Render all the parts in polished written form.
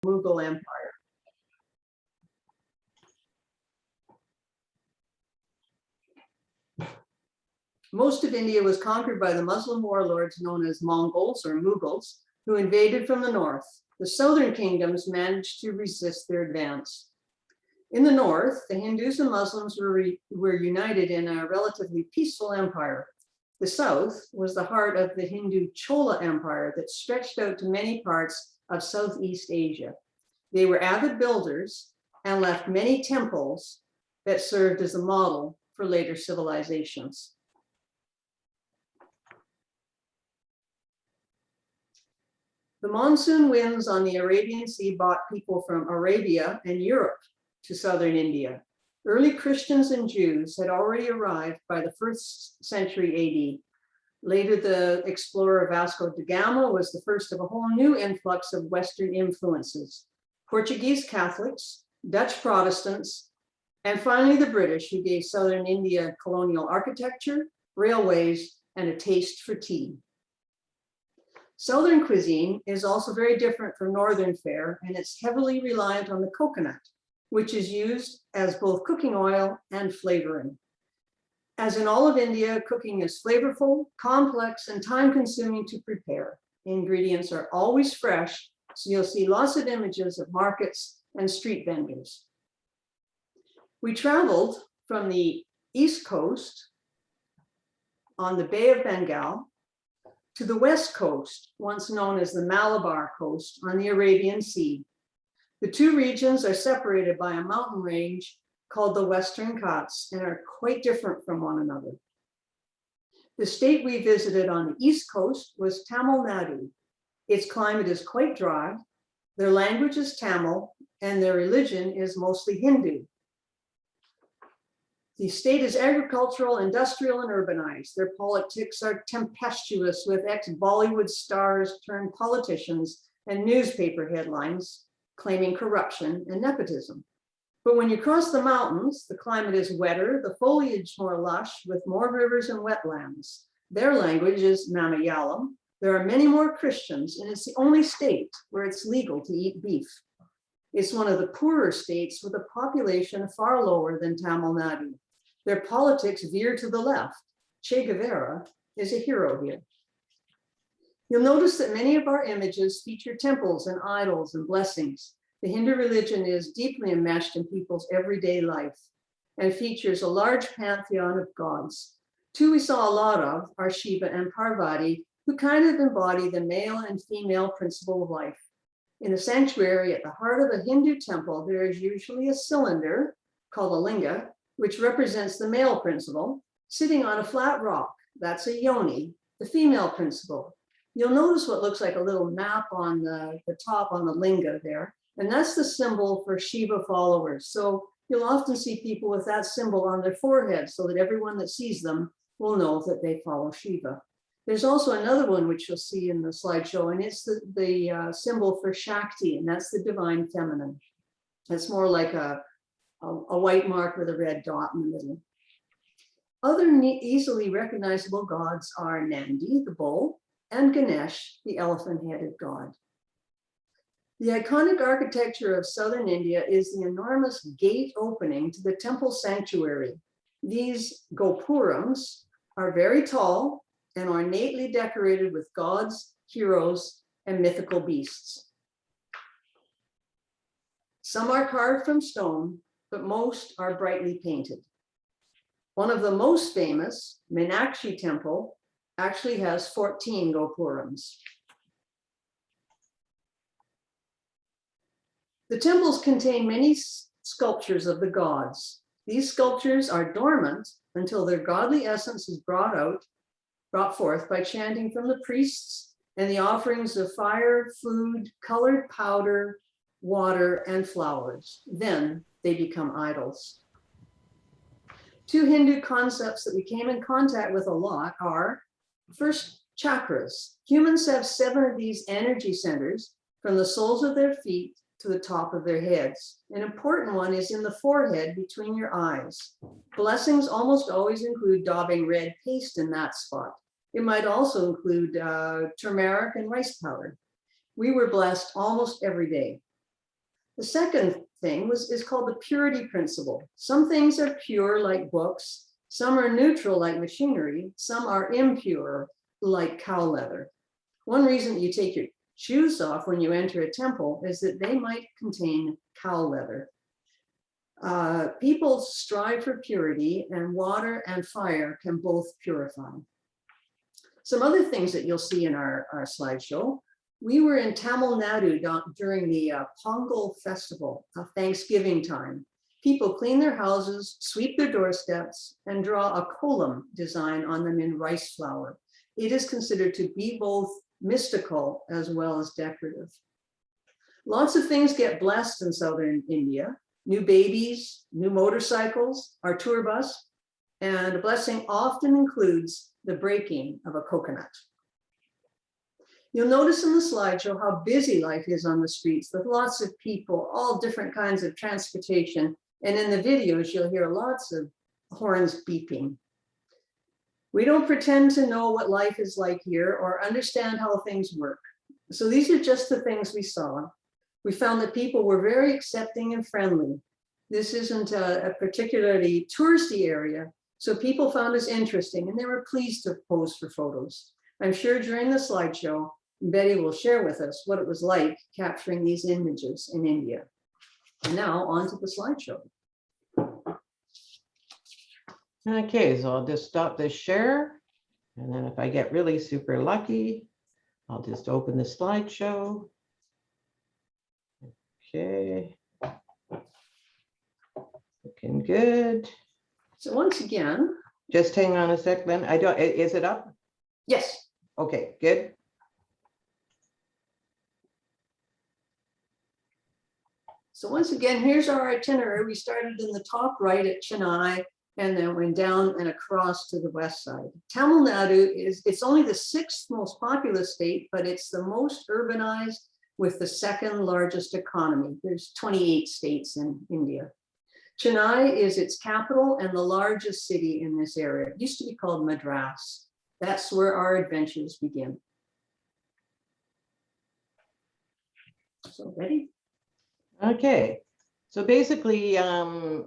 Mughal Empire. Most of India was conquered by the Muslim warlords known as Mongols or Mughals, who invaded from the north. The southern kingdoms managed to resist their advance. In the north, the Hindus and Muslims were united in a relatively peaceful empire. The south was the heart of the Hindu Chola Empire that stretched out to many parts of Southeast Asia. They were avid builders and left many temples that served as a model for later civilizations. The monsoon winds on the Arabian Sea brought people from Arabia and Europe to southern India. Early Christians and Jews had already arrived by the 1st century AD. Later, the explorer Vasco da Gama was the first of a whole new influx of Western influences. Portuguese Catholics, Dutch Protestants, and finally the British, who gave southern India colonial architecture, railways, and a taste for tea. Southern cuisine is also very different from northern fare, and it's heavily reliant on the coconut, which is used as both cooking oil and flavoring. As in all of India, cooking is flavorful, complex, and time-consuming to prepare. Ingredients are always fresh, so you'll see lots of images of markets and street vendors. We traveled from the East Coast on the Bay of Bengal to the West Coast, once known as the Malabar Coast, on the Arabian Sea. The two regions are separated by a mountain range called the Western Ghats and are quite different from one another. The state we visited on the East Coast was Tamil Nadu. Its climate is quite dry, their language is Tamil, and their religion is mostly Hindu. The state is agricultural, industrial, and urbanized. Their politics are tempestuous, with ex-Bollywood stars turned politicians and newspaper headlines claiming corruption and nepotism. But when you cross the mountains, the climate is wetter, the foliage more lush, with more rivers and wetlands. Their language is Malayalam. There are many more Christians, and it's the only state where it's legal to eat beef. It's one of the poorer states with a population far lower than Tamil Nadu. Their politics veer to the left. Che Guevara is a hero here. You'll notice that many of our images feature temples and idols and blessings. The Hindu religion is deeply enmeshed in people's everyday life and features a large pantheon of gods. Two we saw a lot of are Shiva and Parvati, who kind of embody the male and female principle of life. In the sanctuary at the heart of a Hindu temple, there is usually a cylinder called a linga, which represents the male principle, sitting on a flat rock. That's a yoni, the female principle. You'll notice what looks like a little map on the top on the linga there, and that's the symbol for Shiva followers. So you'll often see people with that symbol on their forehead so that everyone that sees them will know that they follow Shiva. There's also another one which you'll see in the slideshow, and it's the symbol for Shakti, and that's the divine feminine. It's more like a white mark with a red dot in the middle. Other easily recognizable gods are Nandi, the bull, and Ganesh, the elephant-headed god. The iconic architecture of southern India is the enormous gate opening to the temple sanctuary. These gopurams are very tall and ornately decorated with gods, heroes, and mythical beasts. Some are carved from stone, but most are brightly painted. One of the most famous, Meenakshi Temple, actually has 14 gopurams. The temples contain many sculptures of the gods. These sculptures are dormant until their godly essence is brought forth by chanting from the priests and the offerings of fire, food, colored powder, water, and flowers. Then they become idols. Two Hindu concepts that we came in contact with a lot are, first, chakras. Humans have 7 of these energy centers from the soles of their feet to the top of their heads. An important one is in the forehead between your eyes. Blessings almost always include daubing red paste in that spot. It might also include turmeric and rice powder. We were blessed almost every day. The second thing is called the purity principle. Some things are pure like books, some are neutral like machinery, some are impure like cow leather. One reason that you take your shoes off when you enter a temple is that they might contain cow leather. People strive for purity, and water and fire can both purify. Some other things that you'll see in our slideshow. We were in Tamil Nadu during the Pongal festival of Thanksgiving time. People clean their houses, sweep their doorsteps, and draw a kolam design on them in rice flour. It is considered to be both mystical as well as decorative. Lots of things get blessed in southern India. New babies, new motorcycles, our tour bus, and a blessing often includes the breaking of a coconut. You'll notice in the slideshow how busy life is on the streets with lots of people, all different kinds of transportation. And in the videos, you'll hear lots of horns beeping. We don't pretend to know what life is like here or understand how things work. So these are just the things we saw. We found that people were very accepting and friendly. This isn't a particularly touristy area, so people found us interesting and they were pleased to pose for photos. I'm sure during the slideshow, Betty will share with us what it was like capturing these images in India. And now on to the slideshow. Okay, so I'll just stop this share. And then if I get really super lucky, I'll just open the slideshow. Okay. Looking good. So once again, just hang on a sec, then. Is it up? Yes. Okay, good. So once again, here's our itinerary. We started in the top right at Chennai and then went down and across to the west side. Tamil Nadu it's only the 6th most populous state, but it's the most urbanized with the 2nd largest economy. There's 28 states in India. Chennai is its capital and the largest city in this area. It used to be called Madras. That's where our adventures begin. So, Betty? Okay, so basically,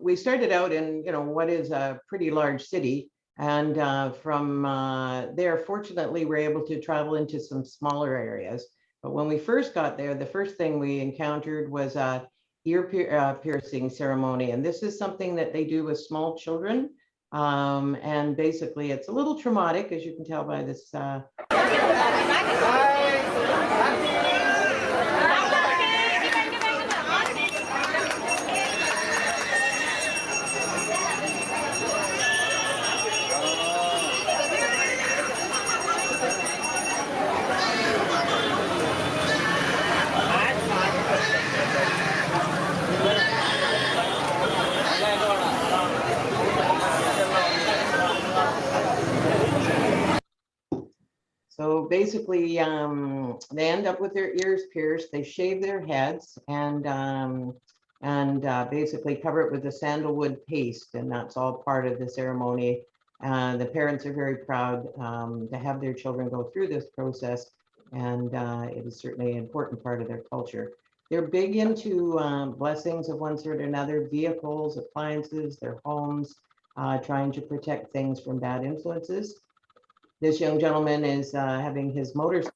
we started out in, what is a pretty large city. And from there, fortunately, we're able to travel into some smaller areas. But when we first got there, the first thing we encountered was a ear piercing ceremony. And this is something that they do with small children. And basically, it's a little traumatic, as you can tell by this. So basically, they end up with their ears pierced. They shave their heads and basically cover it with a sandalwood paste, and that's all part of the ceremony. The parents are very proud to have their children go through this process, and it is certainly an important part of their culture. They're big into blessings of one sort or another, vehicles, appliances, their homes, trying to protect things from bad influences. This young gentleman is having his motorcycle.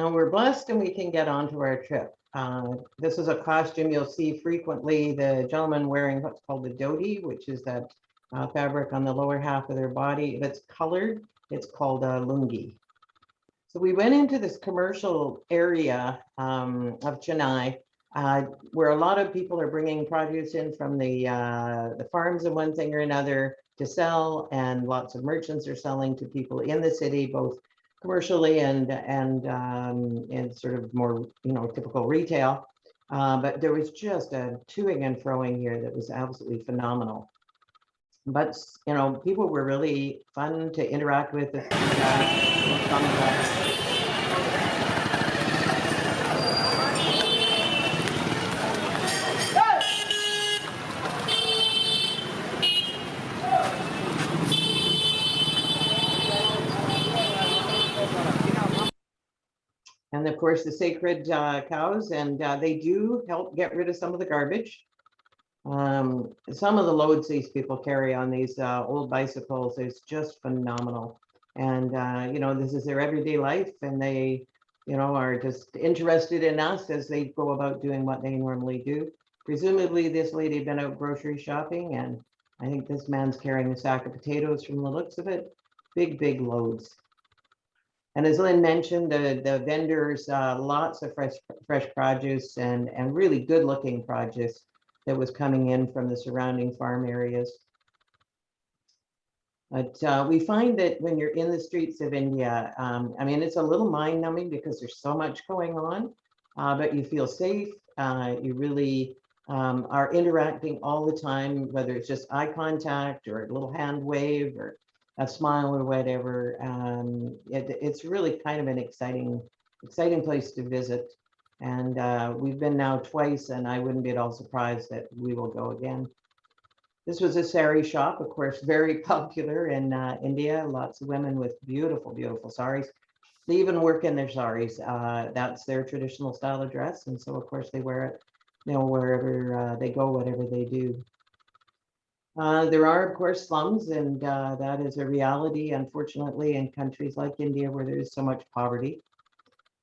So we're blessed and we can get on to our trip. This is a costume you'll see frequently, the gentleman wearing what's called the dhoti, which is that fabric on the lower half of their body. If it's colored, it's called a lungi. So we went into this commercial area of Chennai, where a lot of people are bringing produce in from the farms and one thing or another to sell, and lots of merchants are selling to people in the city, both commercially and sort of more, you know, typical retail. But there was just a toing and froing here that was absolutely phenomenal. But, you know, people were really fun to interact with. And of course, the sacred cows, and they do help get rid of some of the garbage. Some of the loads these people carry on these old bicycles is just phenomenal. And, you know, this is their everyday life, and they, you know, are just interested in us as they go about doing what they normally do. Presumably this lady had been out grocery shopping, and I think this man's carrying a sack of potatoes from the looks of it. Big, big loads. And as Lynn mentioned, the vendors, lots of fresh produce and really good looking produce that was coming in from the surrounding farm areas. But we find that when you're in the streets of India, I mean, it's a little mind numbing because there's so much going on, but you feel safe. You really are interacting all the time, whether it's just eye contact or a little hand wave or a smile or whatever. It's really kind of an exciting place to visit. And we've been now twice, and I wouldn't be at all surprised that we will go again. This was a sari shop, of course, very popular in India. Lots of women with beautiful, beautiful saris. They even work in their saris. That's their traditional style of dress. And so, of course, they wear it, you know, wherever they go, whatever they do. There are, of course, slums, and that is a reality, unfortunately, in countries like India where there is so much poverty.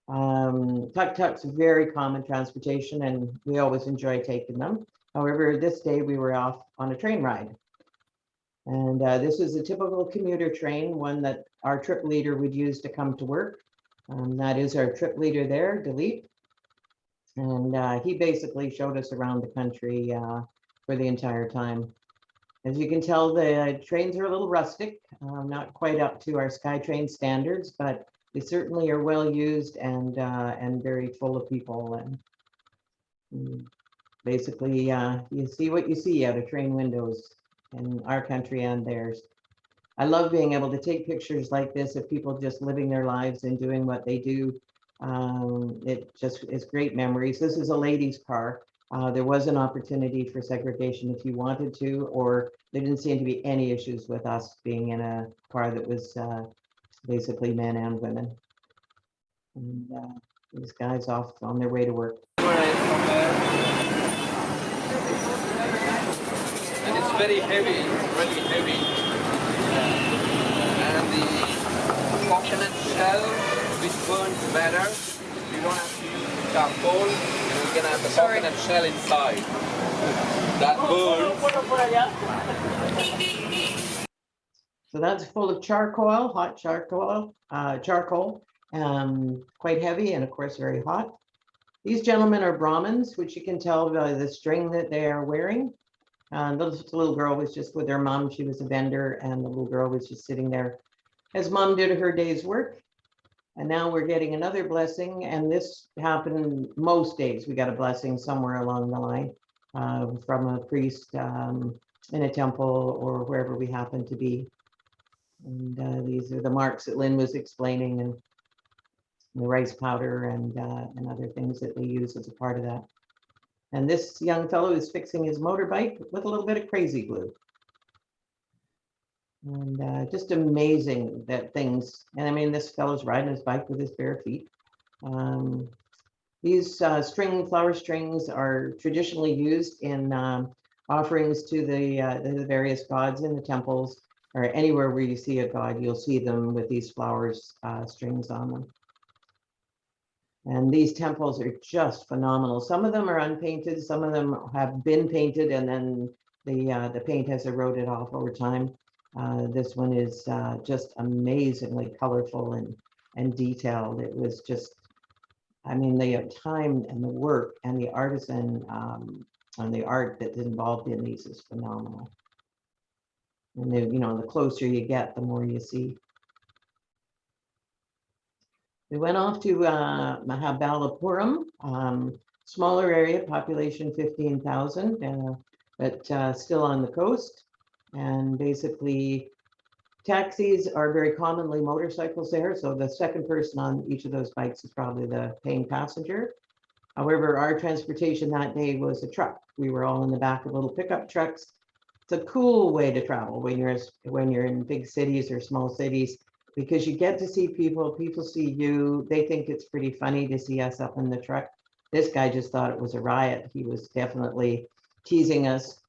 Tuk-tuk's very common transportation, and we always enjoy taking them. However, this day we were off on a train ride. And this is a typical commuter train, one that our trip leader would use to come to work. That is our trip leader there, Dilip. And he basically showed us around the country for the entire time. As you can tell, the trains are a little rustic, not quite up to our SkyTrain standards, but they certainly are well used and very full of people. And basically, you see what you see out of train windows in our country and theirs. I love being able to take pictures like this of people just living their lives and doing what they do. It just is great memories. This is a ladies' car. There was an opportunity for segregation if you wanted to, or there didn't seem to be any issues with us being in a car that was basically men and women. And these guys off on their way to work. And it's very heavy, really heavy. And the coconut shell, which burns better. You don't have to use charcoal. You can have the coconut shell inside. That burns. So that's full of charcoal, hot charcoal, quite heavy and of course very hot. These gentlemen are Brahmins, which you can tell by the string that they are wearing. This little girl was just with her mom. She was a vendor, and the little girl was just sitting there as mom did her day's work. And now we're getting another blessing, and this happened most days. We got a blessing somewhere along the line from a priest in a temple or wherever we happen to be. And these are the marks that Lynn was explaining, and the rice powder and other things that they use as a part of that. And this young fellow is fixing his motorbike with a little bit of crazy glue. And just amazing that things, and I mean, this fellow's riding his bike with his bare feet. These flower strings are traditionally used in offerings to the various gods in the temples, or anywhere where you see a god, you'll see them with these flowers, strings on them. And these temples are just phenomenal. Some of them are unpainted, some of them have been painted, and then the paint has eroded off over time. This one is just amazingly colorful and detailed. It was just, I mean, the time and the work and the artisan and the art that's involved in these is phenomenal. And the closer you get, the more you see. We went off to Mahabalipuram, smaller area, population 15,000, but still on the coast. And basically, taxis are very commonly motorcycles there. So the second person on each of those bikes is probably the paying passenger. However, our transportation that day was a truck. We were all in the back of little pickup trucks. It's a cool way to travel when you're in big cities or small cities, because you get to see people see you. They think it's pretty funny to see us up in the truck. This guy just thought it was a riot. He was definitely teasing us.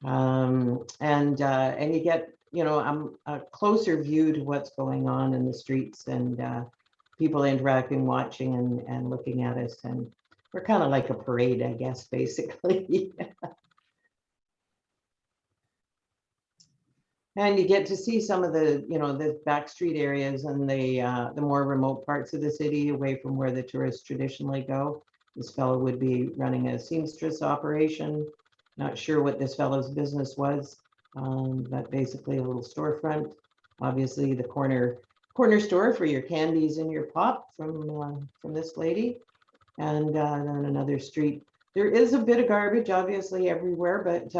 And you get, a closer view to what's going on in the streets, and people interacting, watching and looking at us. And we're kind of like a parade, I guess, basically. And you get to see some of the back street areas and the more remote parts of the city, away from where the tourists traditionally go. This fellow would be running a seamstress operation. Not sure what this fellow's business was, but basically a little storefront. Obviously, the corner store for your candies and your pop from this lady. And then another street. There is a bit of garbage, obviously, everywhere, but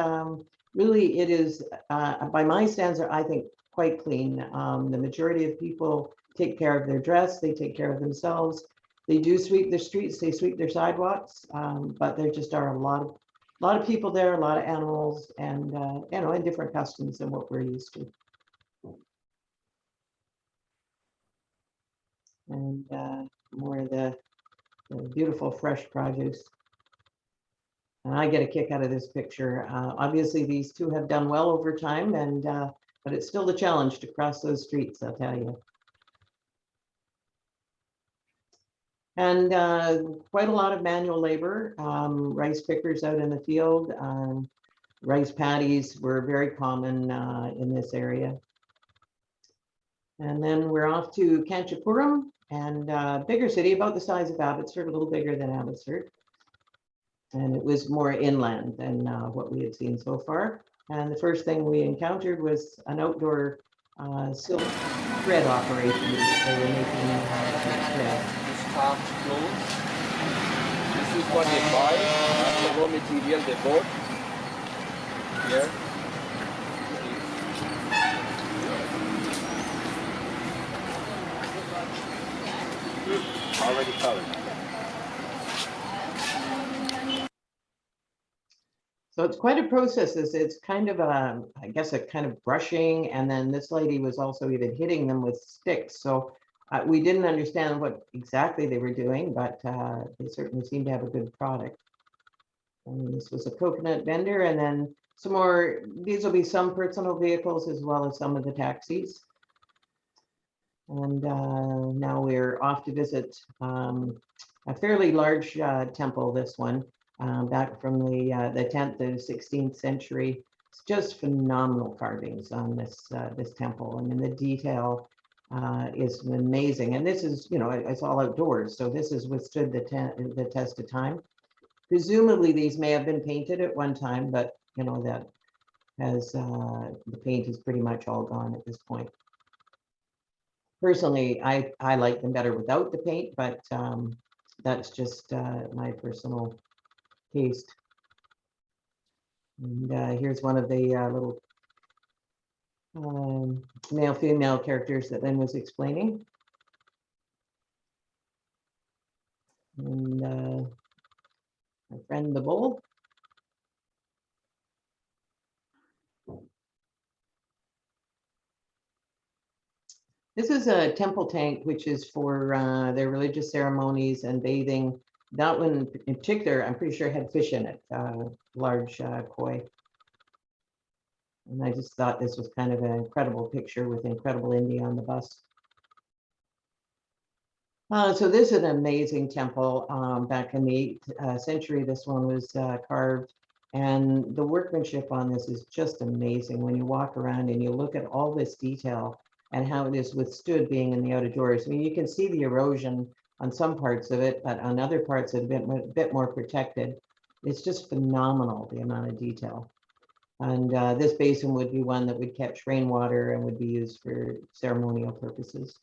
really, it is, by my standards, I think, quite clean. The majority of people take care of their dress, they take care of themselves. They do sweep the streets, they sweep their sidewalks, but there just are a lot of people there, a lot of animals, and and different customs than what we're used to. And more of the beautiful fresh produce. And I get a kick out of this picture. Obviously, these two have done well over time, but it's still a challenge to cross those streets, I'll tell you. And quite a lot of manual labor, rice pickers out in the field. Rice paddies were very common in this area. And then we're off to Kanchipuram, and bigger city, about the size of Abbotsford, a little bigger than Abbotsford. And it was more inland than what we had seen so far. And the first thing we encountered was an outdoor silk thread operation. They were making thread. Starch clothes. This is what they buy. That's the raw material they bought. Here. Already colored. So it's quite a process. It's kind of I guess a kind of brushing, and then this lady was also even hitting them with sticks. So we didn't understand what exactly they were doing, but they certainly seemed to have a good product. And this was a coconut vendor, and then some more. These will be some personal vehicles as well as some of the taxis. And now we're off to visit a fairly large temple. This one. Back from the 10th to 16th century. It's just phenomenal carvings on this temple. I mean, the detail is amazing. And this is, it's all outdoors. So this has withstood the test of time. Presumably these may have been painted at one time, but that has, the paint is pretty much all gone at this point. Personally, I like them better without the paint, but that's just my personal taste. And here's one of the little male-female characters that Lynn was explaining. And my friend the bull. This is a temple tank, which is for their religious ceremonies and bathing. That one in particular, I'm pretty sure had fish in it, large koi. And I just thought this was kind of an incredible picture with incredible India on the bus. So this is an amazing temple. Back in the 8th century, this one was carved. And the workmanship on this is just amazing. When you walk around and you look at all this detail and how it is withstood being in the out of doors. I mean, you can see the erosion on some parts of it, but on other parts it's a bit more protected. It's just phenomenal, the amount of detail. And this basin would be one that would catch rainwater and would be used for ceremonial purposes.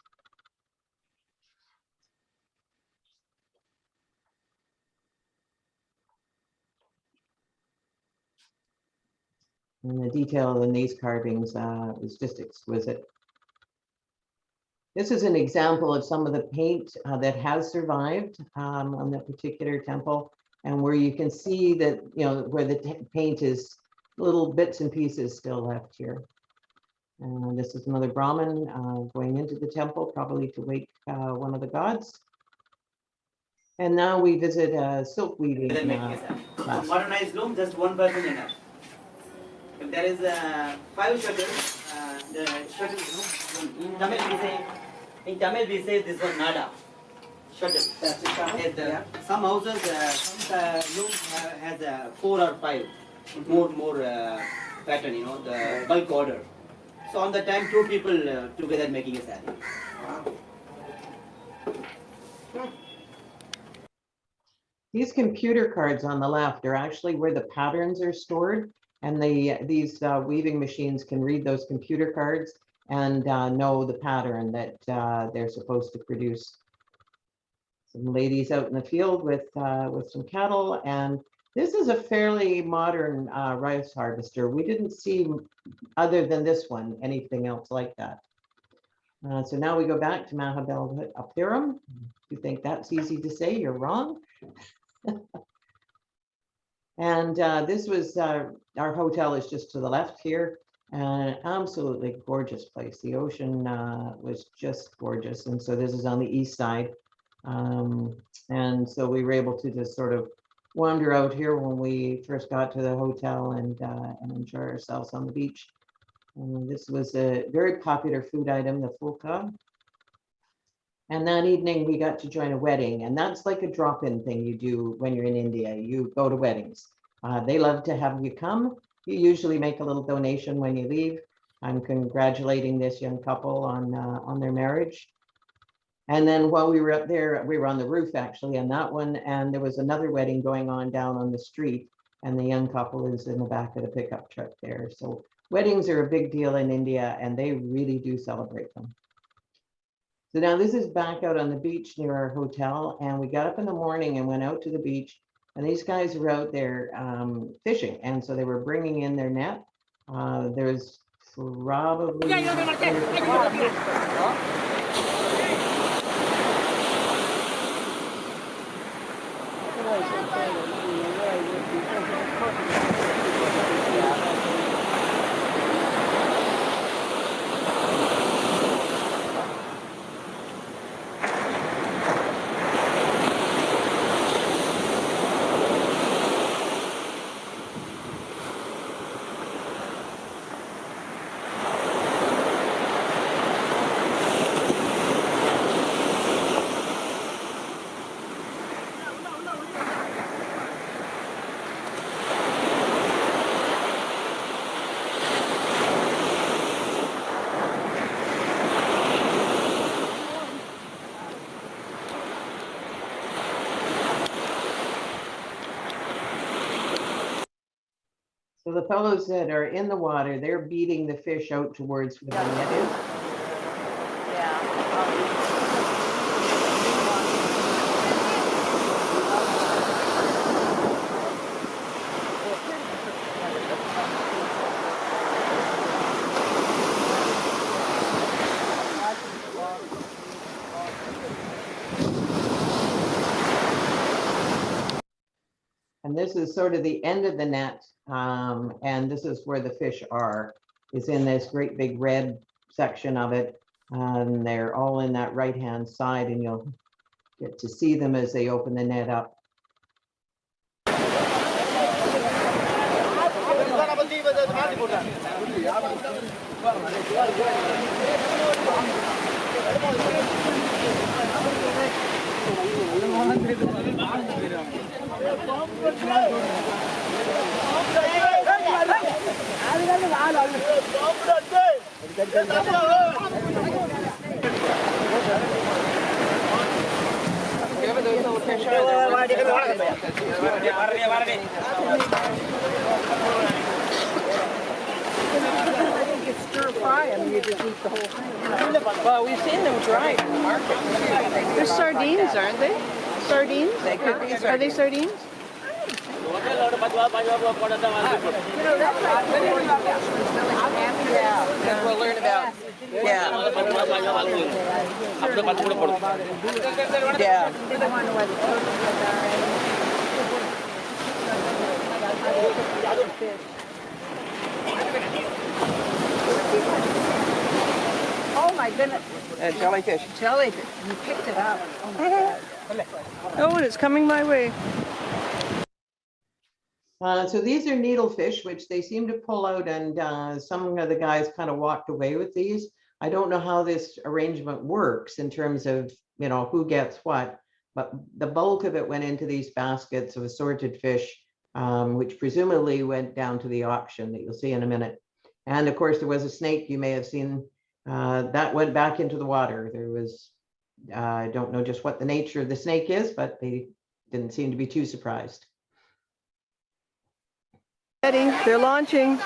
And the detail in these carvings is just exquisite. This is an example of some of the paint that has survived on that particular temple, and where you can see that, you know, where the paint is little bits and pieces still left here. And this is another Brahmin going into the temple, probably to wake one of the gods. And now we visit a silk weaving class. Modernized room, just one person enough. If there is 5 shutters, the shutters in Tamil we say this one nada. Shuttle. That's a shuttle? Yeah. Some houses, some rooms has 4 or 5. More pattern, you know, the bulk order. So on the time, 2 people together making a saree. These computer cards on the left are actually where the patterns are stored, and these weaving machines can read those computer cards and know the pattern that they're supposed to produce. Some ladies out in the field with some cattle, and this is a fairly modern rice harvester. We didn't see, other than this one, anything else like that. So now we go back to Mahabel Appiram. If you think that's easy to say, you're wrong. And this was our hotel is just to the left here. An absolutely gorgeous place. The ocean was just gorgeous. And so this is on the east side. And so we were able to just sort of wander out here when we first got to the hotel and enjoy ourselves on the beach. And this was a very popular food item, the fulka. And that evening we got to join a wedding, and that's like a drop-in thing you do when you're in India. You go to weddings. They love to have you come. You usually make a little donation when you leave. I'm congratulating this young couple on their marriage. And then while we were up there, we were on the roof actually on that one, and there was another wedding going on down on the street, and the young couple is in the back of the pickup truck there. So weddings are a big deal in India, and they really do celebrate them. So now this is back out on the beach near our hotel, and we got up in the morning and went out to the beach, and these guys were out there fishing, and so they were bringing in their net. There's probably So the fellows that are in the water, they're beating the fish out towards where the net is. And this is sort of the end of the net, and this is where the fish are, is in this great big red section of it. And they're all in that right-hand side, and you'll get to see them as they open the net up. Stir fry them, you just eat the whole thing. Well, we've seen them dried in the market. They're sardines, aren't they? Sardines? They could be. Are they sardines? Yeah, we'll learn about. Yeah. Oh my goodness. Jellyfish. Jellyfish. You picked it up. Oh my God. Oh, and it's coming my way. So these are needlefish, which they seem to pull out, and some of the guys kind of walked away with these. I don't know how this arrangement works in terms of, you know, who gets what, but the bulk of it went into these baskets of assorted fish, which presumably went down to the auction that you'll see in a minute. And of course, there was a snake you may have seen that went back into the water. There was, I don't know just what the nature of the snake is, but they didn't seem to be too surprised. They're launching.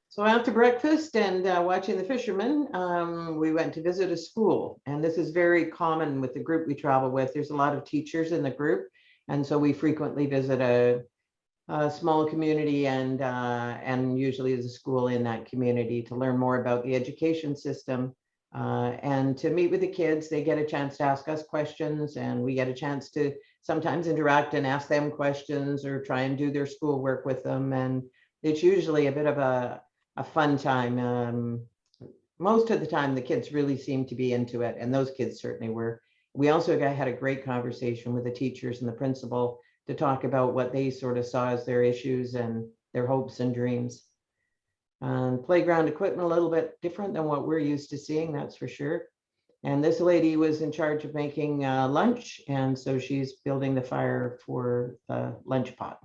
So after breakfast and watching the fishermen, we went to visit a school. And this is very common with the group we travel with. There's a lot of teachers in the group. And so we frequently visit a small community and usually there's a school in that community to learn more about the education system and to meet with the kids. They get a chance to ask us questions and we get a chance to sometimes interact and ask them questions or try and do their schoolwork with them. And it's usually a bit of a fun time. Most of the time, the kids really seem to be into it, and those kids certainly were. We also had a great conversation with the teachers and the principal to talk about what they sort of saw as their issues and their hopes and dreams. Playground equipment a little bit different than what we're used to seeing, that's for sure. And this lady was in charge of making lunch, and so she's building the fire for the lunch pot.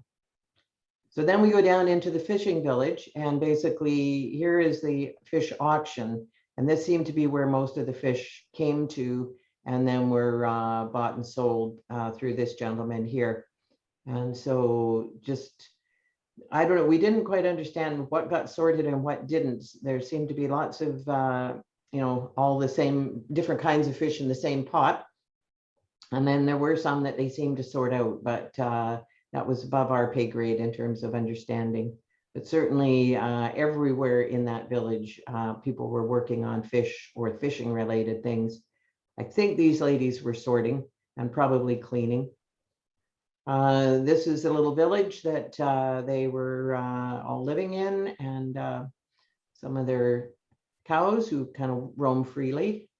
So then we go down into the fishing village, and basically here is the fish auction. And this seemed to be where most of the fish came to and then were bought and sold through this gentleman here. And so just, I don't know, we didn't quite understand what got sorted and what didn't. There seemed to be lots of, you know, all the same different kinds of fish in the same pot. And then there were some that they seemed to sort out, but that was above our pay grade in terms of understanding. But certainly everywhere in that village, people were working on fish or fishing related things. I think these ladies were sorting and probably cleaning. This is a little village that they were all living in, and some of their cows who kind of roam freely.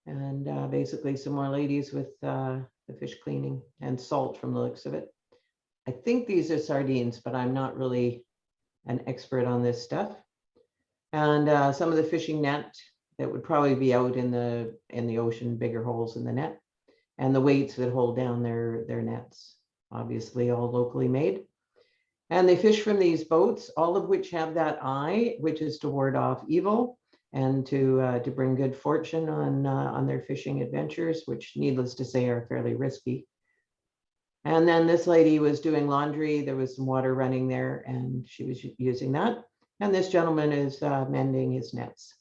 And basically some more ladies with the fish cleaning and salt from the looks of it. I think these are sardines, but I'm not really an expert on this stuff. And some of the fishing net that would probably be out in the ocean, bigger holes in the net, and the weights that hold down their nets, obviously all locally made. And they fish from these boats, all of which have that eye, which is to ward off evil and to bring good fortune on their fishing adventures, which needless to say are fairly risky. And then this lady was doing laundry. There was some water running there and she was using that. And this gentleman is mending his nets.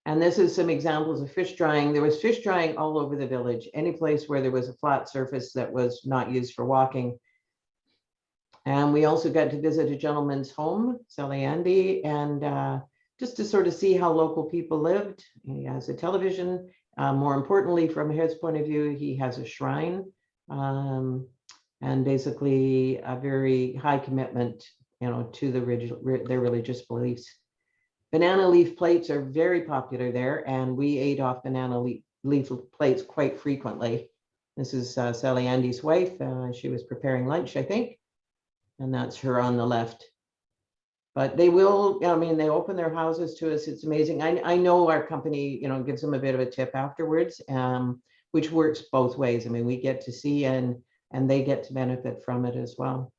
And this is some examples of fish drying. There was fish drying all over the village, any place where there was a flat surface that was not used for walking. And we also got to visit a gentleman's home, Sally Andy, and just to sort of see how local people lived. He has a television. More importantly, from his point of view, he has a shrine, and basically a very high commitment, to their religious beliefs. Banana leaf plates are very popular there, and we ate off banana leaf plates quite frequently. This is Sally Andy's wife. She was preparing lunch, I think, and that's her on the left. But they will, they open their houses to us. It's amazing. I know our company, gives them a bit of a tip afterwards, which works both ways. We get to see and they get to benefit from it as well.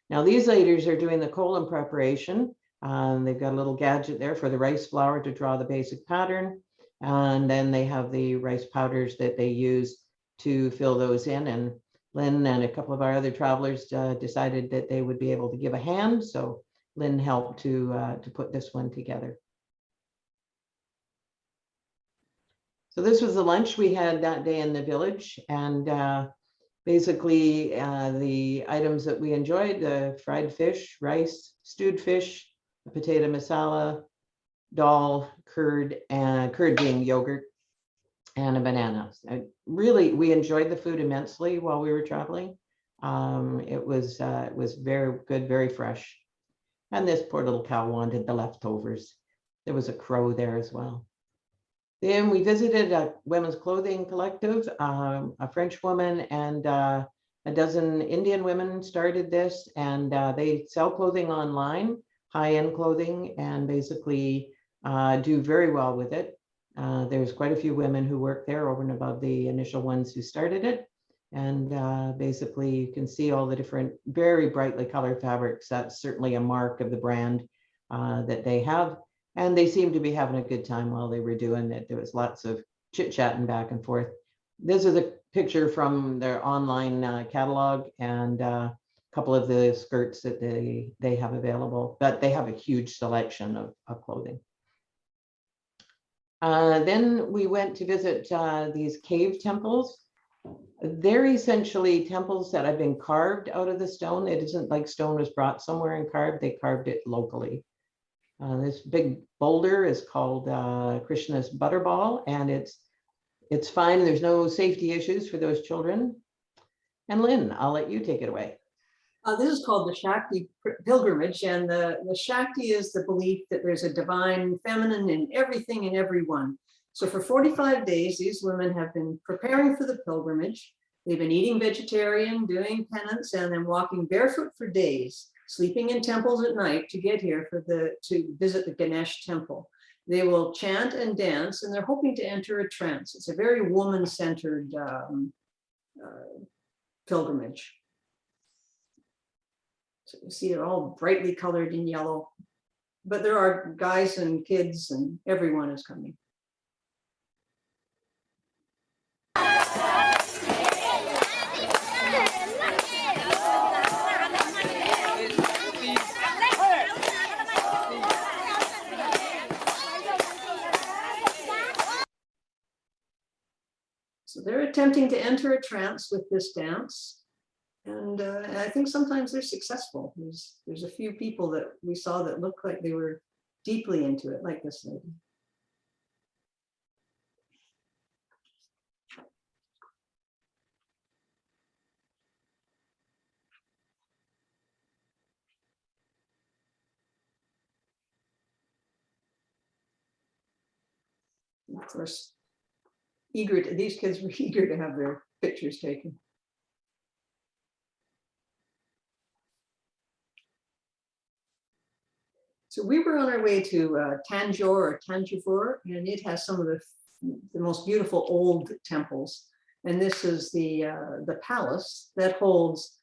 Now, these ladies are doing the colon preparation. They've got a little gadget there for the rice flour to draw the basic pattern. And then they have the rice powders that they use to fill those in. And Lynn and a couple of our other travelers decided that they would be able to give a hand. So Lynn helped to put this one together. So this was the lunch we had that day in the village. And basically the items that we enjoyed, the fried fish, rice, stewed fish, potato masala, dal, curd, and curd being yogurt, and a banana. We enjoyed the food immensely while we were traveling. It was very good, very fresh. And this poor little cow wanted the leftovers. There was a crow there as well. Then we visited a women's clothing collective. A French woman and a dozen Indian women started this, and they sell clothing online, high-end clothing, and basically do very well with it. There's quite a few women who work there over and above the initial ones who started it. And basically you can see all the different very brightly colored fabrics. That's certainly a mark of the brand that they have. And they seemed to be having a good time while they were doing it. There was lots of chit-chatting back and forth. This is a picture from their online catalog and a couple of the skirts that they have available, but they have a huge selection of clothing. Then we went to visit these cave temples. They're essentially temples that have been carved out of the stone. It isn't like stone was brought somewhere and carved. They carved it locally. This big boulder is called Krishna's Butterball, and it's fine. There's no safety issues for those children. And Lynn, I'll let you take it away. This is called the Shakti pilgrimage, and the Shakti is the belief that there's a divine feminine in everything and everyone. So for 45 days, these women have been preparing for the pilgrimage. They've been eating vegetarian, doing penance, and then walking barefoot for days, sleeping in temples at night to get here to visit the Ganesh temple. They will chant and dance, and they're hoping to enter a trance. It's a very woman-centered pilgrimage. So you see they're all brightly colored in yellow, but there are guys and kids and everyone is coming. So they're attempting to enter a trance with this dance. And I think sometimes they're successful. There's a few people that we saw that looked like they were deeply into it, like this lady. Of course, these kids were eager to have their pictures taken. So we were on our way to Tanjore or Tanjavur, and it has some of the most beautiful old temples. And this is the palace that holds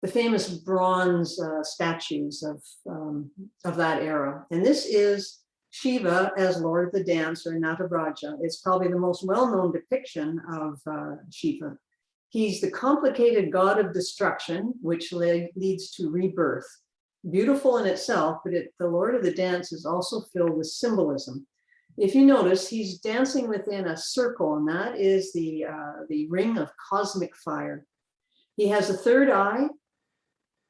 the famous bronze statues of that era. And this is Shiva as Lord of the Dance, or Nataraja. It's probably the most well-known depiction of Shiva. He's the complicated god of destruction, which leads to rebirth. Beautiful in itself, but the Lord of the Dance is also filled with symbolism. If you notice, he's dancing within a circle, and that is the ring of cosmic fire. He has a third eye,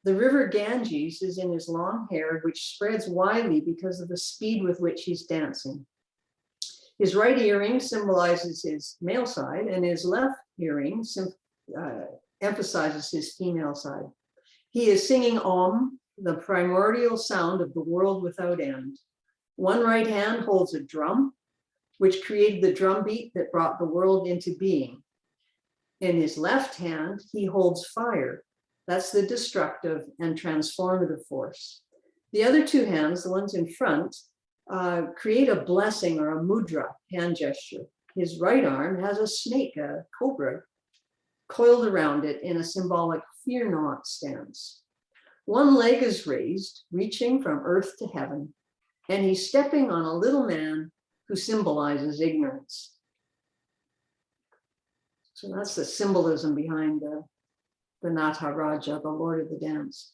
The river Ganges is in his long hair, which spreads widely because of the speed with which he's dancing. His right earring symbolizes his male side, and his left earring emphasizes his female side. He is singing Om, the primordial sound of the world without end. One right hand holds a drum, which created the drum beat that brought the world into being. In his left hand, he holds fire. That's the destructive and transformative force. The other two hands, the ones in front, create a blessing or a mudra, hand gesture. His right arm has a snake, a cobra, coiled around it in a symbolic fear not stance. One leg is raised, reaching from earth to heaven, and he's stepping on a little man who symbolizes ignorance. So that's the symbolism behind the Nataraja, the Lord of the Dance.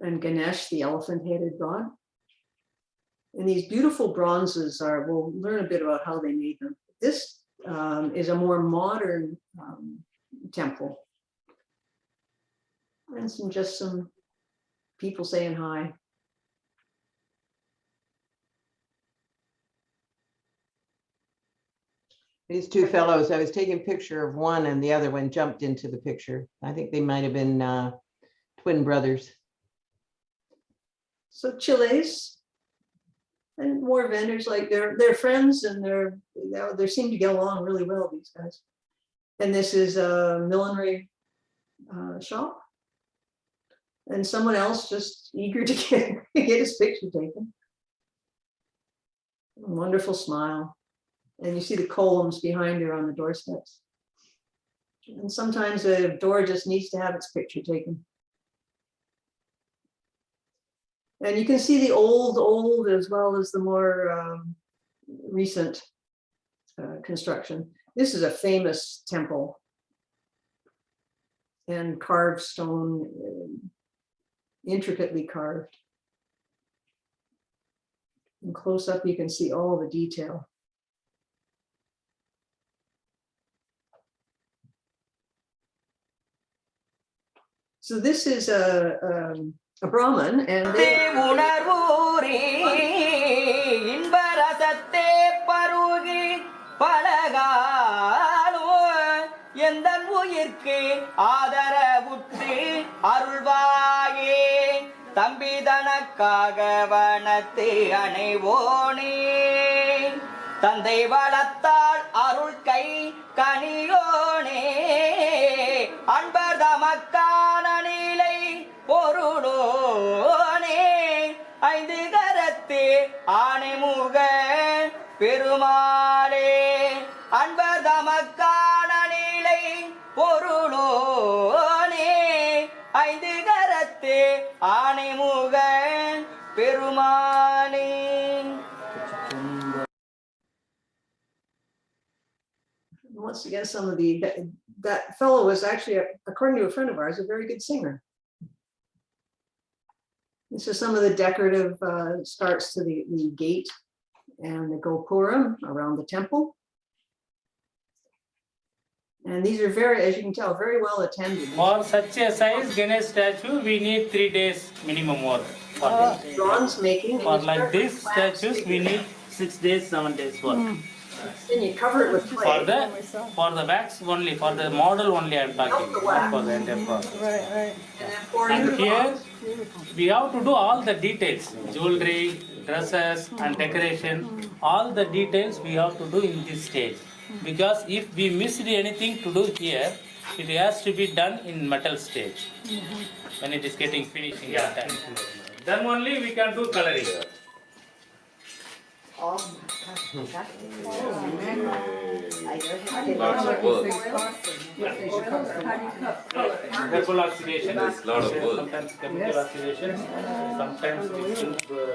And Ganesh, the elephant-headed god. And these beautiful bronzes are, we'll learn a bit about how they made them. This is a more modern temple. And just some people saying hi. These two fellows, I was taking a picture of one and the other one jumped into the picture. I think they might have been twin brothers. So Chiles and more vendors, like they're friends and they seem to get along really well, these guys. And this is a millinery shop. And someone else just eager to get his picture taken. A wonderful smile. And you see the columns behind her on the doorsteps. And sometimes a door just needs to have its picture taken. And you can see the old as well as the more recent construction. This is a famous temple and carved stone, intricately carved. And close up, you can see all the detail. So this is a Brahmin, and they தந்தை வளத்தாள் அருள் கை கனியோனே அன்பர் தமக்கான நிலை பொருளோனே ஐந்து கரத்து ஆணைமுக பெருமாளே அன்பர் தமக்கான நிலை பொருளோனே ஐந்து கரத்து ஆணைமுக பெருமாளே. Once again, some of that fellow was actually, according to a friend of ours, a very good singer. This is some of the decorative starts to the gate and the Gopuram around the temple. And these are very, as you can tell, very well attended. For such a size Ganesh statue, we need 3 days minimum work. Bronze making. For like this statues, we need 6 days, 7 days work. Then you cover it with clay. For the wax only, for the model only I am talking, not for the entire process. And here we have to do all the details, jewelry, dresses and decoration, all the details we have to do in this stage. Because if we missed anything to do here, it has to be done in metal stage. When it is getting finishing at time. Then only we can do coloring. Chemical oxidation, sometimes chemical oxidation, sometimes we use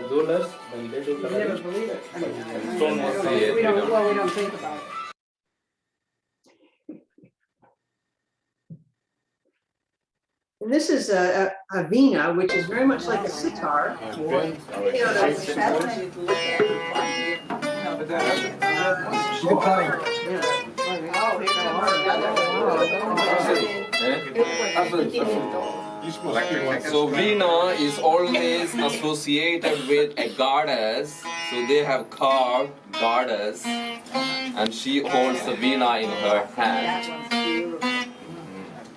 jewelers when they do coloring. Stone work. We don't think about it. And this is a veena, which is very much like a sitar. So Veena is always associated with a goddess. So they have carved goddess, and she holds the Veena in her hand.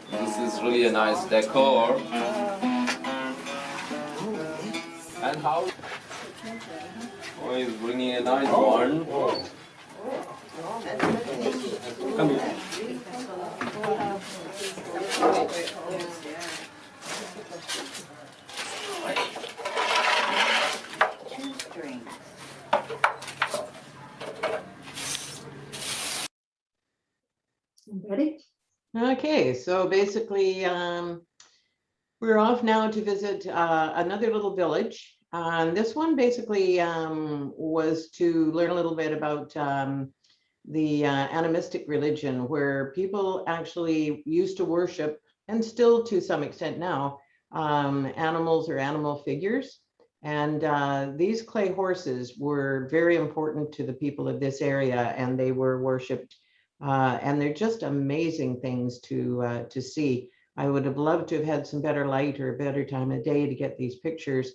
This is really a nice decor. And how? Oh, he's bringing a nice one. Come here. Betty? Okay, so basically, we're off now to visit another little village. This one basically was to learn a little bit about the animistic religion, where people actually used to worship, and still to some extent now, animals or animal figures. And these clay horses were very important to the people of this area, and they were worshipped. And they're just amazing things to see. I would have loved to have had some better light or a better time of day to get these pictures,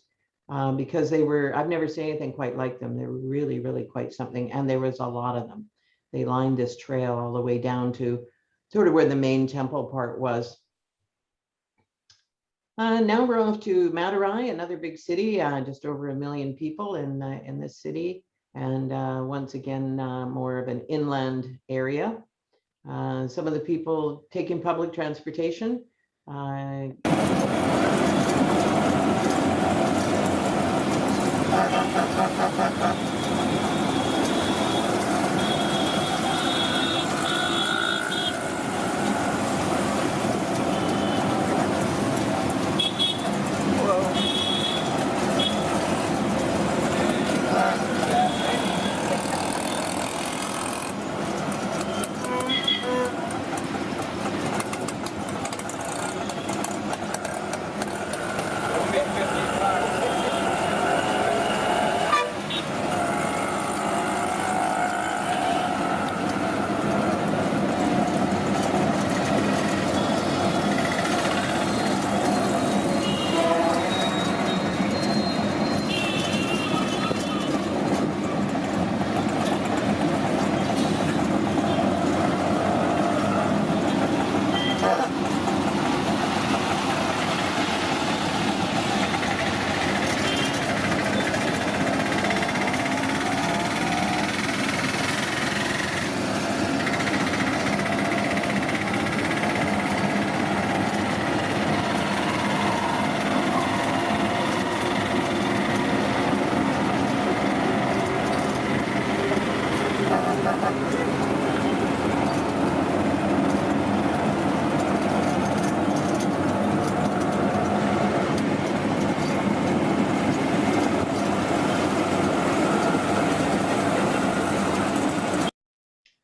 because they were, I've never seen anything quite like them. They were really, really quite something. And there was a lot of them. They lined this trail all the way down to sort of where the main temple part was. Now we're off to Madurai, another big city, just over 1 million people in this city. And once again, more of an inland area. Some of the people taking public transportation.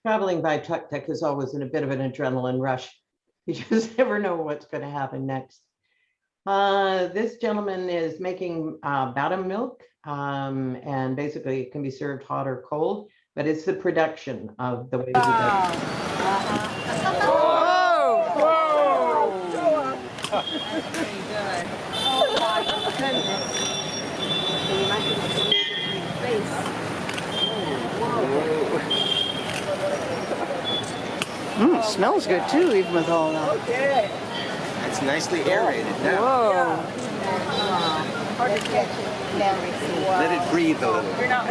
Traveling by tuk-tuk is always in a bit of an adrenaline rush. You just never know what's going to happen next. This gentleman is making badam milk, and basically it can be served hot or cold, but it's the production of the way he does it. It smells good too, even with all that. Okay. It's nicely aerated now. Whoa. Let it breathe a little. You're not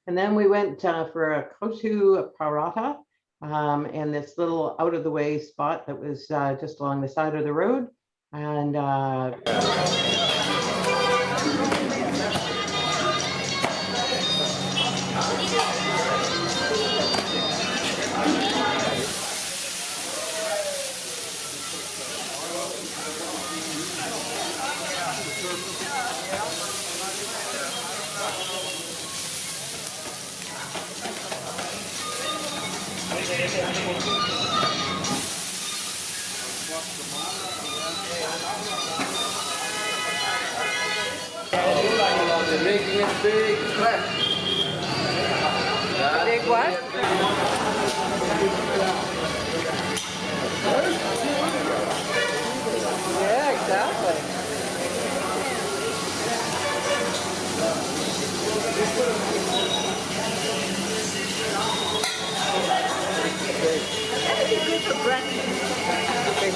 And then we went for a kotu paratha, in this little out of the way spot that was just along the side of the road. And They're making a big crap. Big what?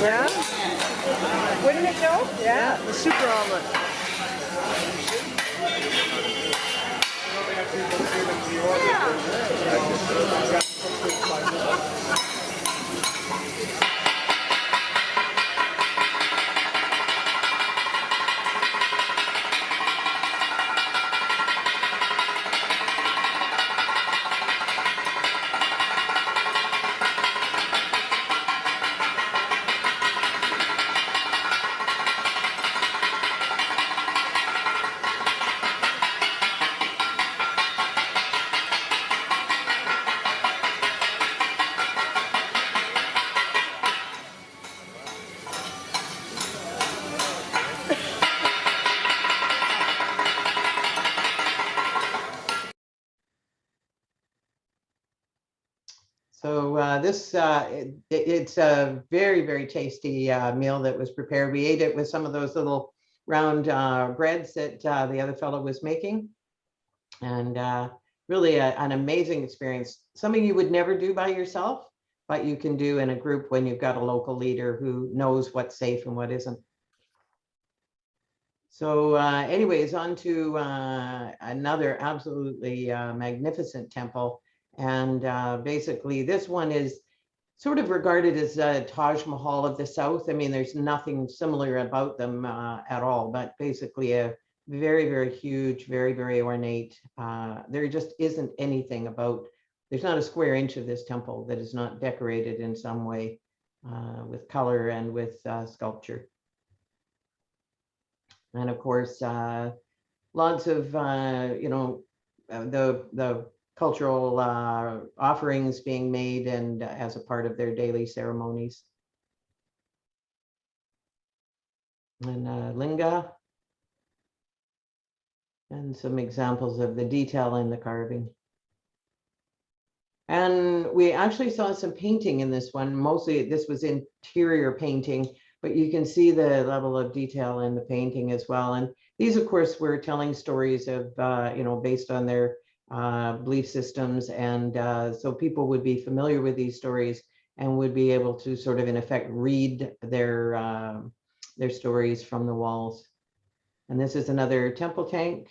Yeah? Wouldn't it go? Yeah, the super omelet. So it's a very, very tasty meal that was prepared. We ate it with some of those little round breads that the other fellow was making. And really an amazing experience. Something you would never do by yourself, but you can do in a group when you've got a local leader who knows what's safe and what isn't. So anyways, on to another absolutely magnificent temple. And basically this one is sort of regarded as a Taj Mahal of the South. I mean, there's nothing similar about them at all, but basically a very, very huge, very, very ornate. There just isn't anything about, there's not a square inch of this temple that is not decorated in some way with color and with sculpture. And of course, lots of, you know, the cultural offerings being made and as a part of their daily ceremonies. And linga. And some examples of the detail in the carving. And we actually saw some painting in this one. Mostly this was interior painting, but you can see the level of detail in the painting as well. And these, of course, were telling stories of, you know, based on their belief systems. And so people would be familiar with these stories and would be able to sort of, in effect, read their stories from the walls. And this is another temple tank.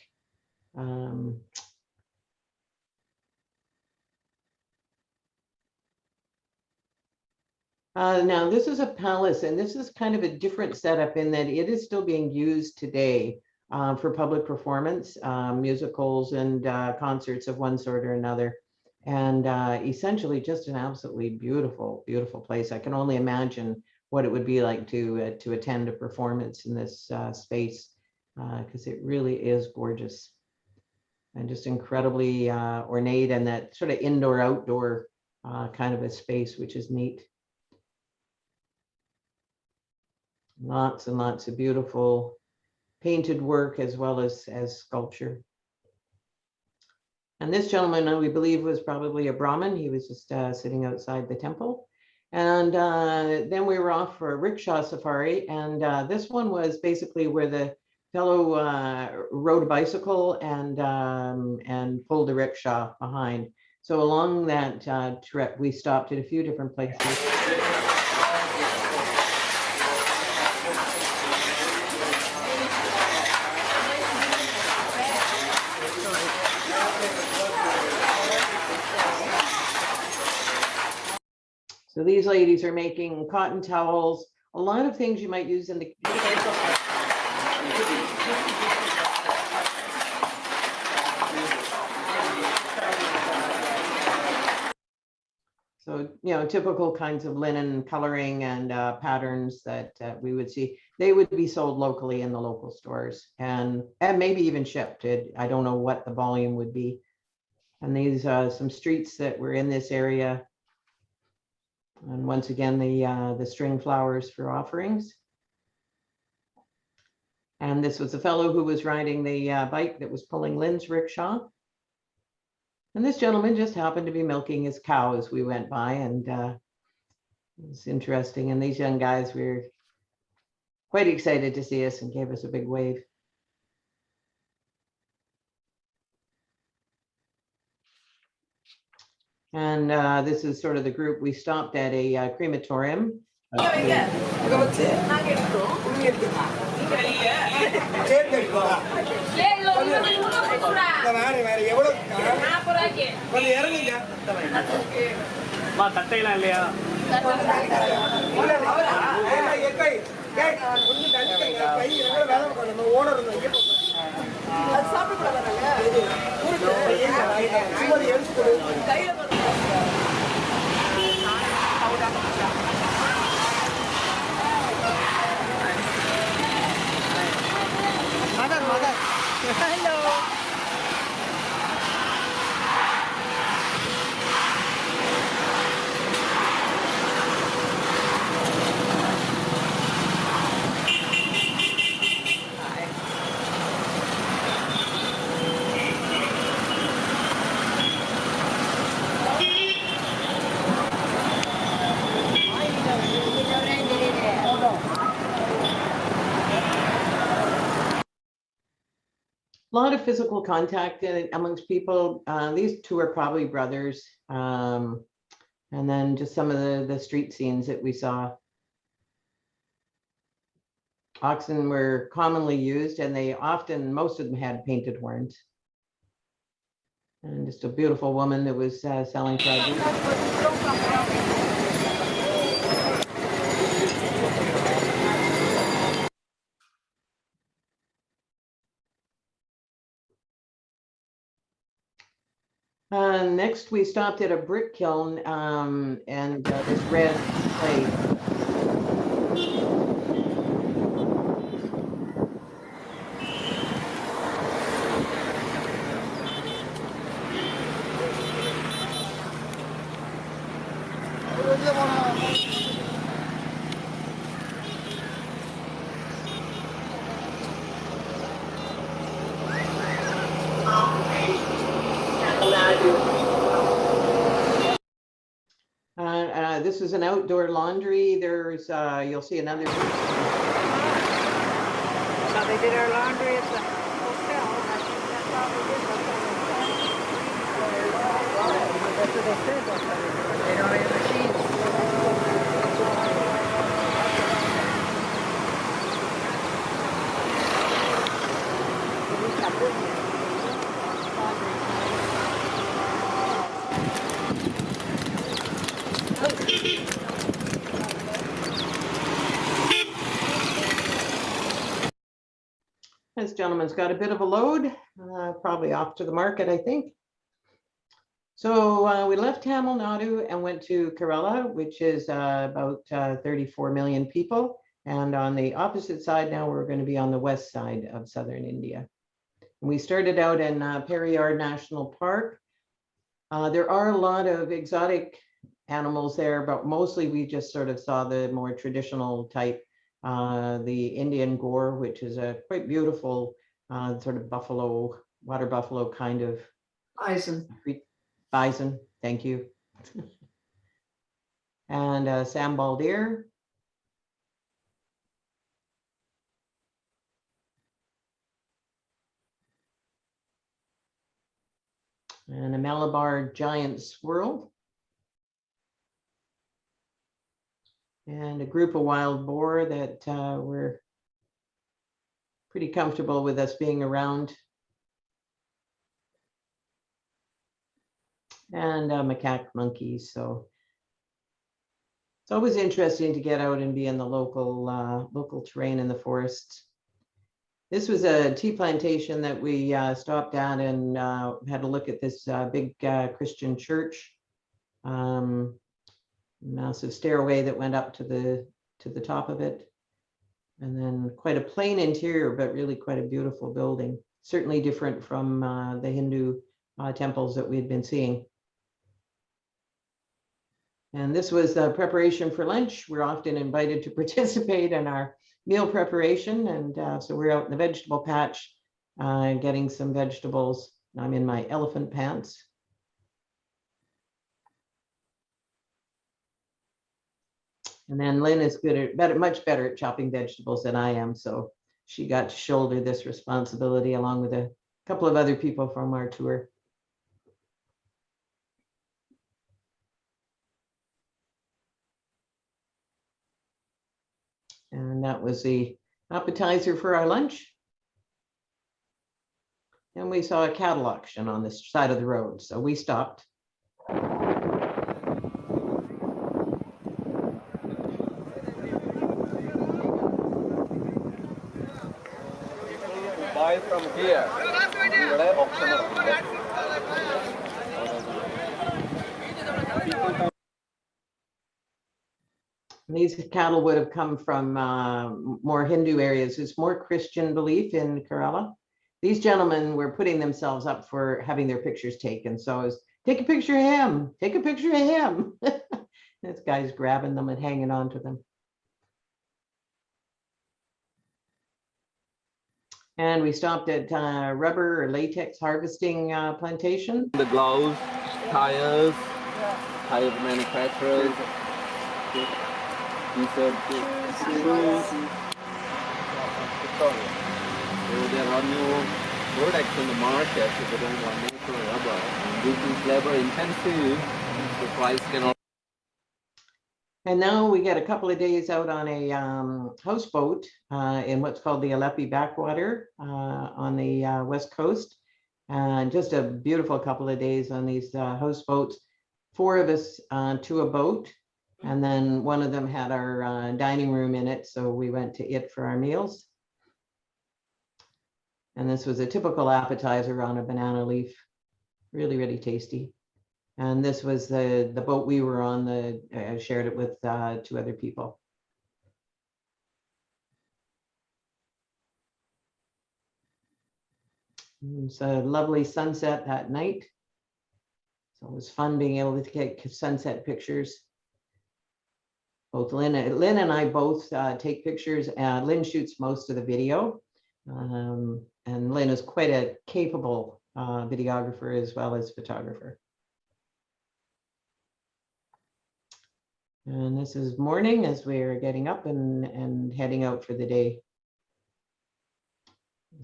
Now this is a palace, and this is kind of a different setup in that it is still being used today for public performance, musicals and concerts of one sort or another. And essentially just an absolutely beautiful, beautiful place. I can only imagine what it would be like to attend a performance in this space, because it really is gorgeous and just incredibly ornate, and that sort of indoor-outdoor kind of a space, which is neat. Lots and lots of beautiful painted work as well as sculpture. And this gentleman, we believe, was probably a Brahmin. He was just sitting outside the temple. And then we were off for a rickshaw safari. And this one was basically where the fellow rode a bicycle and pulled a rickshaw behind. So along that trip, we stopped at a few different places. So these ladies are making cotton towels, a lot of things you might use in the so, you know, typical kinds of linen coloring and patterns that we would see. They would be sold locally in the local stores and maybe even shipped. I don't know what the volume would be. And these some streets that were in this area. And once again, the string flowers for offerings. And this was the fellow who was riding the bike that was pulling Lynn's rickshaw. And this gentleman just happened to be milking his cow as we went by, and it was interesting. And these young guys were quite excited to see us and gave us a big wave. And this is sort of the group. We stopped at a crematorium. தட்டைலாம் இல்லையா? A lot of physical contact amongst people. These two are probably brothers. And then just some of the street scenes that we saw. Oxen were commonly used, and they often, most of them had painted horns. And just a beautiful woman that was selling produce. Next, we stopped at a brick kiln and this red clay. This is an outdoor laundry. There's, you'll see another. So they did our laundry at the hotel. I think that's all they did. That's what they said. That's how they do it. They don't have machines. This gentleman's got a bit of a load, probably off to the market, I think. So we left Tamil Nadu and went to Kerala, which is about 34 million people. And on the opposite side now, we're going to be on the west side of southern India. We started out in Periyar National Park. There are a lot of exotic animals there, but mostly we just sort of saw the more traditional type. The Indian gore, which is a quite beautiful sort of buffalo, water buffalo kind of. Bison, thank you. And sambal deer. And a Malabar giant squirrel. And a group of wild boar that were pretty comfortable with us being around. And macaque monkeys. So it's always interesting to get out and be in the local terrain in the forests. This was a tea plantation that we stopped at and had a look at this big Christian church. Massive stairway that went up to the top of it, and then quite a plain interior, but really quite a beautiful building. Certainly different from the Hindu temples that we had been seeing. And this was the preparation for lunch. We're often invited to participate in our meal preparation, and so we're out in the vegetable patch getting some vegetables. I'm in my elephant pants. And then Lynn is good at much better at chopping vegetables than I am. So she got to shoulder this responsibility along with a couple of other people from our tour. And that was the appetizer for our lunch. And we saw a cattle auction on this side of the road, so we stopped. Buy from here. These cattle would have come from more Hindu areas. There's more Christian belief in Kerala. These gentlemen were putting themselves up for having their pictures taken. So it was, take a picture of him, take a picture of him. This guy's grabbing them and hanging on to them. And we stopped at rubber or latex harvesting plantation. The gloves, tires, tire manufacturers. These are shoes. So there are no products in the market if they don't want natural rubber. This is labor intensive, the price cannot. And now we get a couple of days out on a houseboat in what's called the Aleppi backwater on the west coast. And just a beautiful couple of days on these houseboats. 4 of us to a boat. And then one of them had our dining room in it. So we went to it for our meals. And this was a typical appetizer on a banana leaf. Really, really tasty. And this was the boat we were on. I shared it with 2 other people. It's a lovely sunset that night. So it was fun being able to get sunset pictures. Both Lynn and I both take pictures. Lynn shoots most of the video. And Lynn is quite a capable videographer as well as photographer. And this is morning as we are getting up and heading out for the day.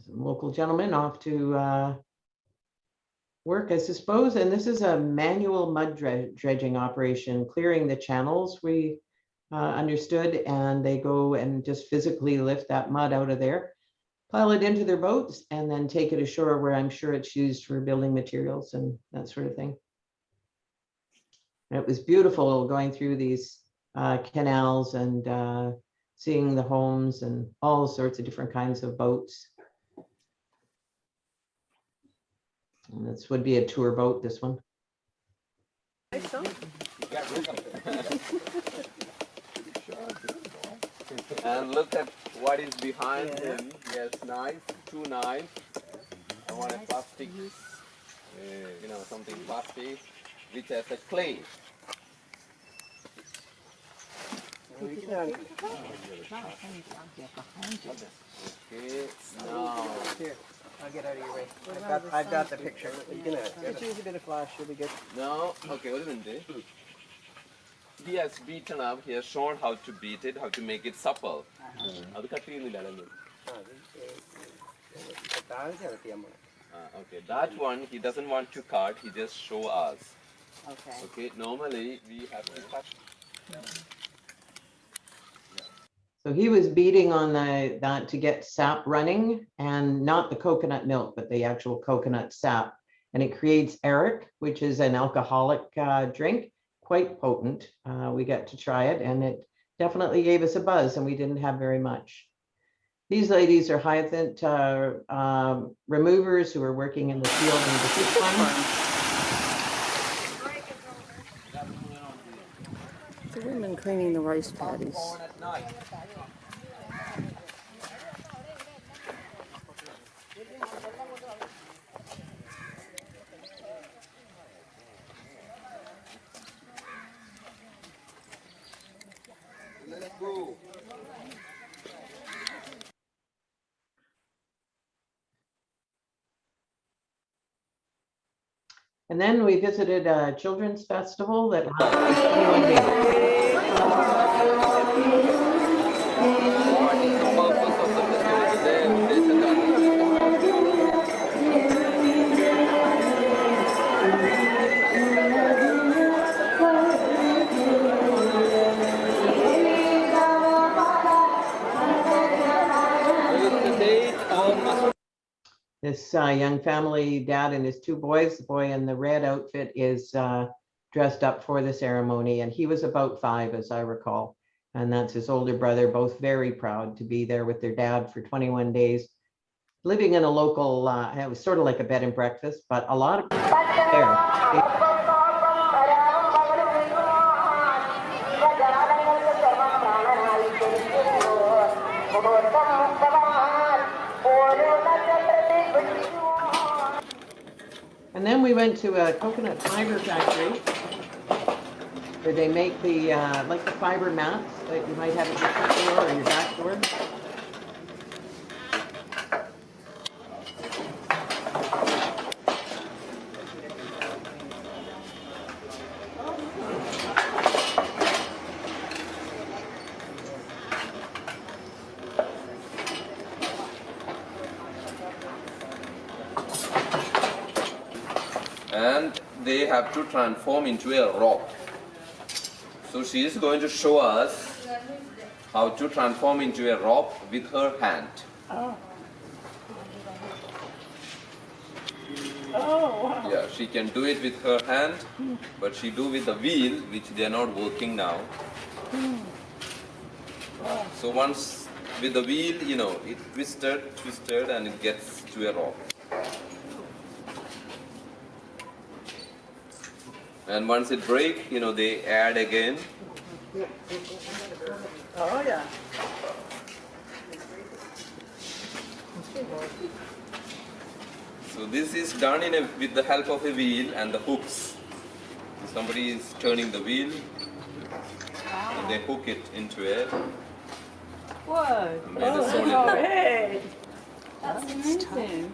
Some local gentleman off to work, I suppose. And this is a manual mud dredging operation, clearing the channels, we understood. And they go and just physically lift that mud out of there, pile it into their boats, and then take it ashore where I'm sure it's used for building materials and that sort of thing. And it was beautiful going through these canals and seeing the homes and all sorts of different kinds of boats. And this would be a tour boat, this one. And look at what is behind him. Yes, knives, 2 knives. I want a plastic, something plastic, which has a clay. Okay, now. Here, I'll get out of your way. I've got the picture. Just use a bit of flash, you'll be good. Now, okay, wait a minute. He has beaten up, he has shown how to beat it, how to make it supple. Okay, that one he doesn't want to cut, he just show us. Okay. Okay, normally we have to cut. So he was beating on that to get sap running, and not the coconut milk, but the actual coconut sap. And it creates arak, which is an alcoholic drink, quite potent. We got to try it, and it definitely gave us a buzz, and we didn't have very much. These ladies are hyacinth removers who are working in the field in the fish farm. The women cleaning the rice paddies. And then we visited a children's festival that lasted 21 days. This young family, dad and his two boys, the boy in the red outfit is dressed up for the ceremony, and he was about 5, as I recall. And that's his older brother, both very proud to be there with their dad for 21 days, living in a local, it was sort of like a bed and breakfast, but a lot of people there. And then we went to a coconut fiber factory where they make the, like the fiber mats that you might have at your front door or your back door. And they have to transform into a rock. So she is going to show us how to transform into a rock with her hand. Oh. Oh. Yeah, she can do it with her hand, but she do with the wheel, which they are not working now. So once with the wheel, you know, it twisted, and it gets to a rock. And once it break, you know, they add again. Oh, yeah. So this is done with the help of a wheel and the hooks. Somebody is turning the wheel, and they hook it into it. What? And made a solid Oh, rock. hey. That's amazing.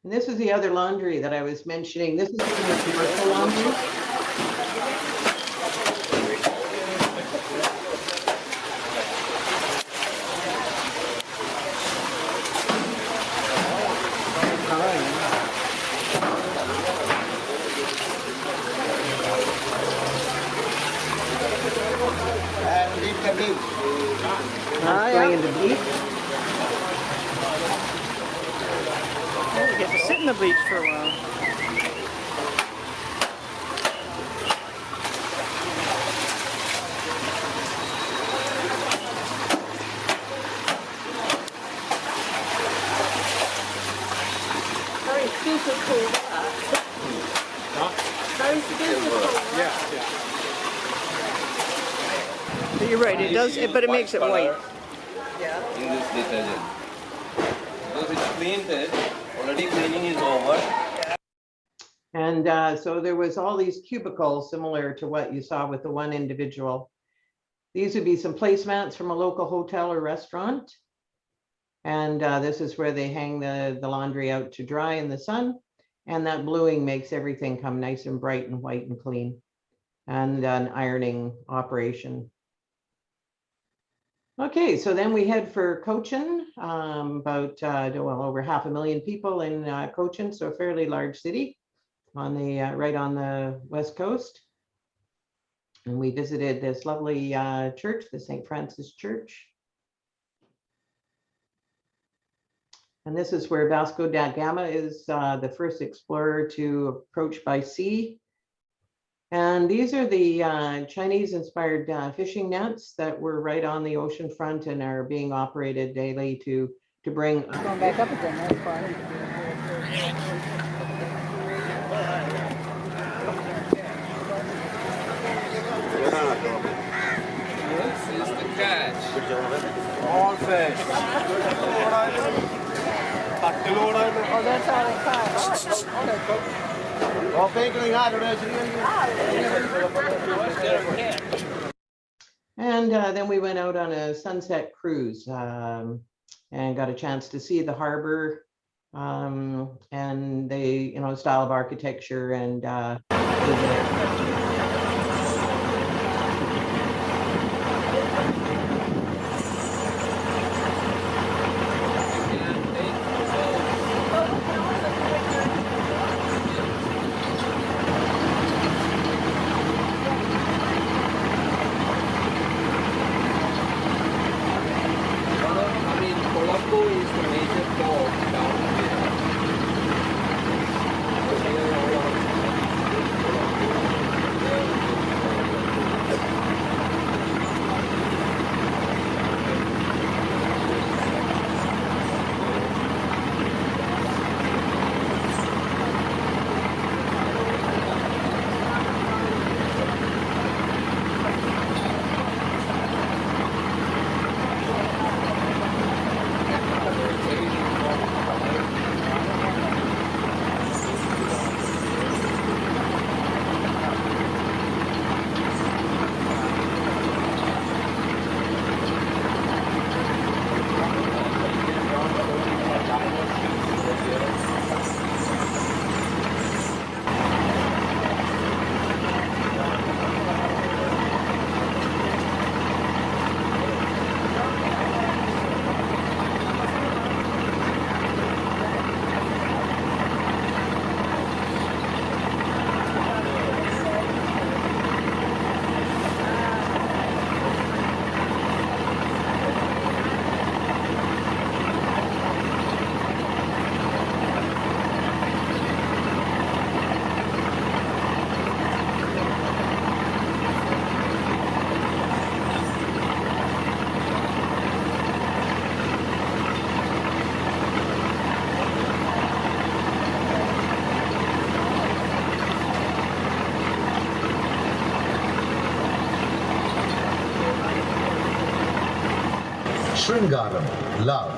And this is the other laundry that I was mentioning. This is the commercial laundry. Going into bleach. Oh, we get to sit in the bleach for a while. Very physical work. Very physical. Yeah. But you're right, it does, but it makes it white. Yeah. In this detergent. Because it's cleaned it, already cleaning is over. And so there was all these cubicles similar to what you saw with the one individual. These would be some placemats from a local hotel or restaurant. And this is where they hang the laundry out to dry in the sun. And that bluing makes everything come nice and bright and white and clean. And an ironing operation. Okay, so then we head for Cochin, about well, over 500,000 people in Cochin, so a fairly large city on the right on the west coast. And we visited this lovely church, the St. Francis Church. And this is where Vasco da Gama is the first explorer to approach by sea. And these are the Chinese-inspired fishing nets that were right on the ocean front and are being operated daily to bring. Going back up again, that's fine. This is the catch. All fish. Oh, that's how they catch. And then we went out on a sunset cruise and got a chance to see the harbor and the style of architecture and Colombo is the major port down Shringaram, love.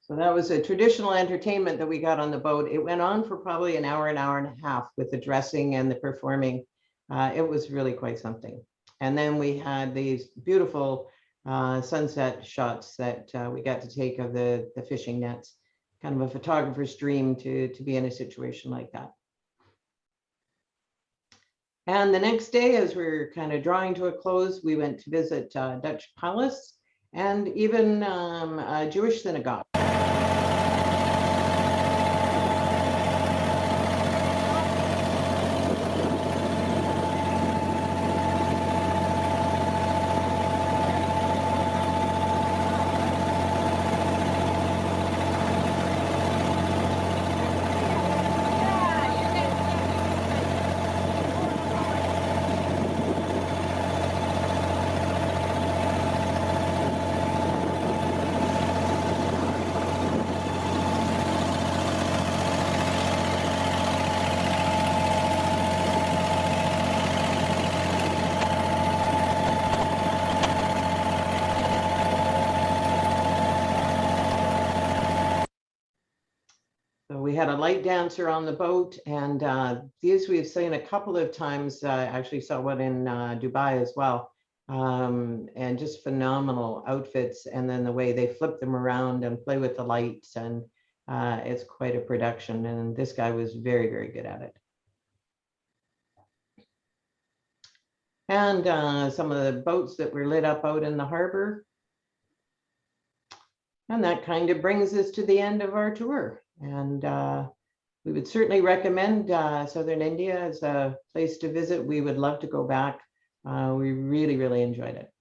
So that was a traditional entertainment that we got on the boat. It went on for probably an hour and a half with the dressing and the performing. It was really quite something. And then we had these beautiful sunset shots that we got to take of the fishing nets. Kind of a photographer's dream to be in a situation like that. And the next day, as we were kind of drawing to a close, we went to visit Dutch Palace and even a Jewish synagogue. So we had a light dancer on the boat, and these we've seen a couple of times. Actually saw one in Dubai as well, and just phenomenal outfits. And then the way they flip them around and play with the lights, and it's quite a production. And this guy was very, very good at it. And some of the boats that were lit up out in the harbor. And that kind of brings us to the end of our tour. And we would certainly recommend Southern India as a place to visit. We would love to go back. We really, really enjoyed it.